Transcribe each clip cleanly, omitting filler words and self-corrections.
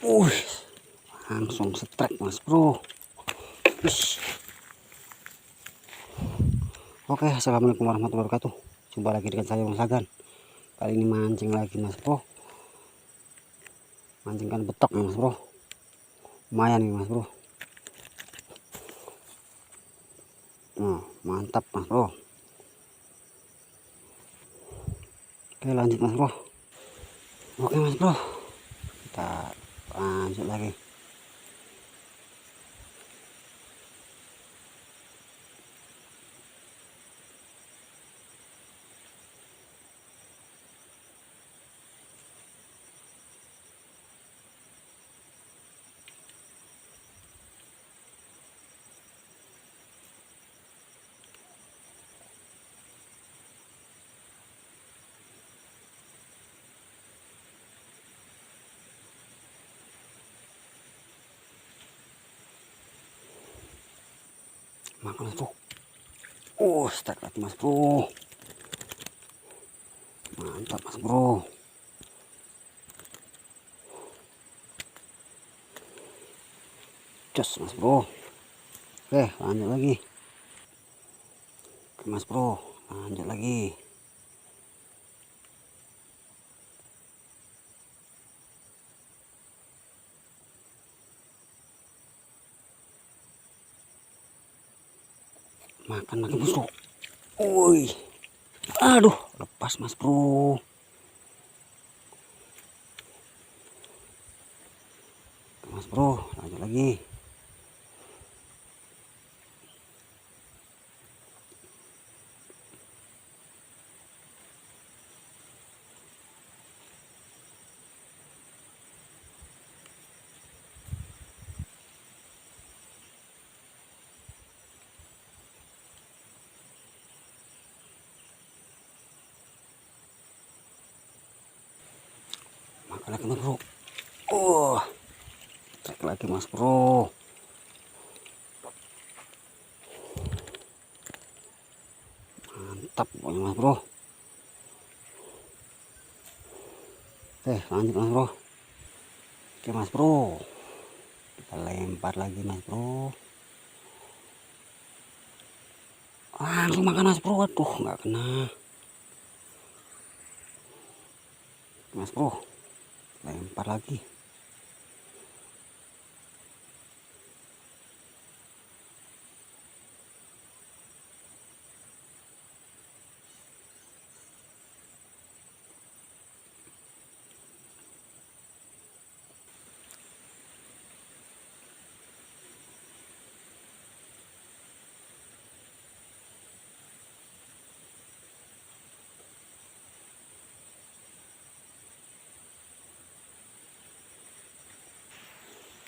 Wih, langsung strike mas bro. Ish. Oke, assalamualaikum warahmatullahi wabarakatuh. Jumpa lagi dengan saya Bang Sagan. Kali ini mancing lagi mas bro. Mancingkan betok nih mas bro. Lumayan nih mas bro. Nah, mantap mas bro. Oke, lanjut mas bro. Oke mas bro, kita lanjut lagi. Makan mas bro. Strike lagi mas bro. Mantap mas bro. Jos mas bro. Oke, lanjut lagi. Oke mas bro, lanjut lagi. Makan lagi mas bro. Woi, aduh, lepas mas bro. Mas bro, lanjut lagi. Makan lagi mas bro. Cek lagi mas bro. Mantap pokoknya mas bro. Oke, lanjut mas bro. Oke mas bro, kita lempar lagi mas bro. Langsung makan mas bro. Aduh, nggak kena mas bro. Lempar lagi.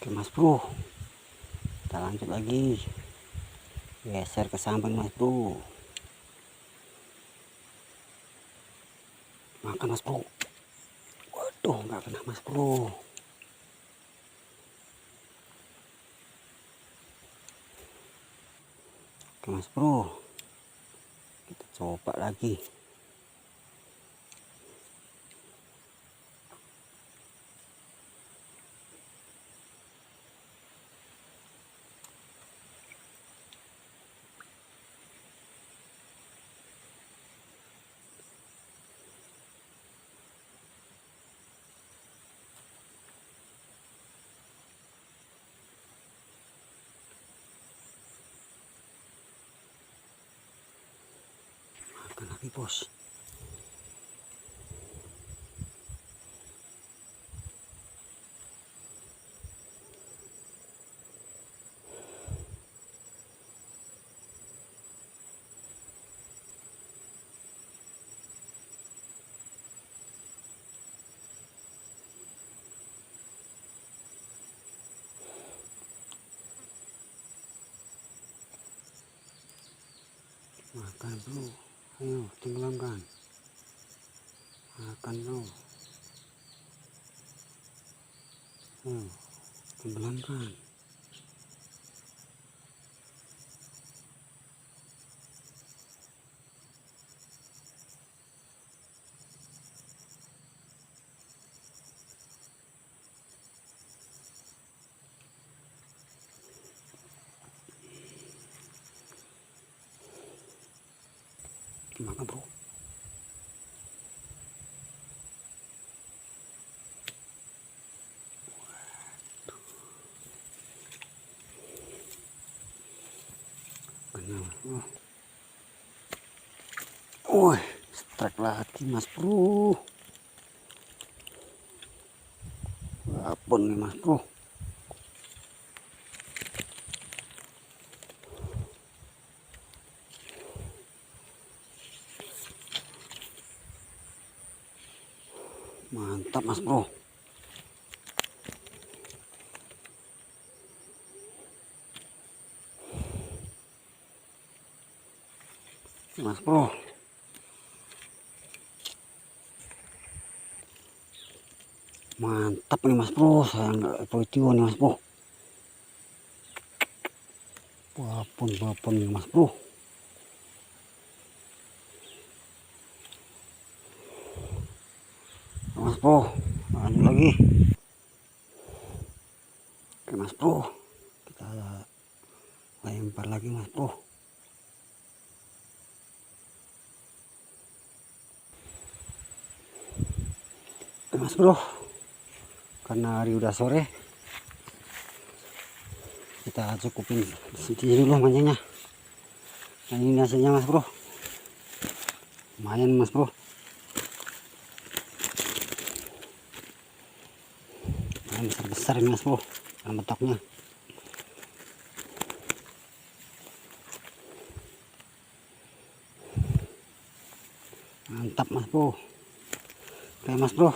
Oke mas bro, kita lanjut lagi. Geser ke samping mas bro. Makan mas bro. Waduh, nggak kena mas bro. Oke mas bro, kita coba lagi. Makan lagi bos. Makan bro, ayo tenggelamkan. Makan bro, ayo tenggelamkan. Gimana bro? Wih, strike lagi mas bro. Apun nih mas bro. Mantap mas bro. Mas bro. Mantap nih mas bro. Saya nggak video nih mas bro. Bapun nih mas bro. Mas bro, lanjut lagi. Oke mas bro, kita lempar lagi mas bro. Oke mas bro, karena hari udah sore, kita cukupin sini dulu mancingnya. Nah ini hasilnya mas bro, lumayan mas bro. Lumayan besar ini mas bro, dalam betoknya. Mantap mas bro. Oke mas bro,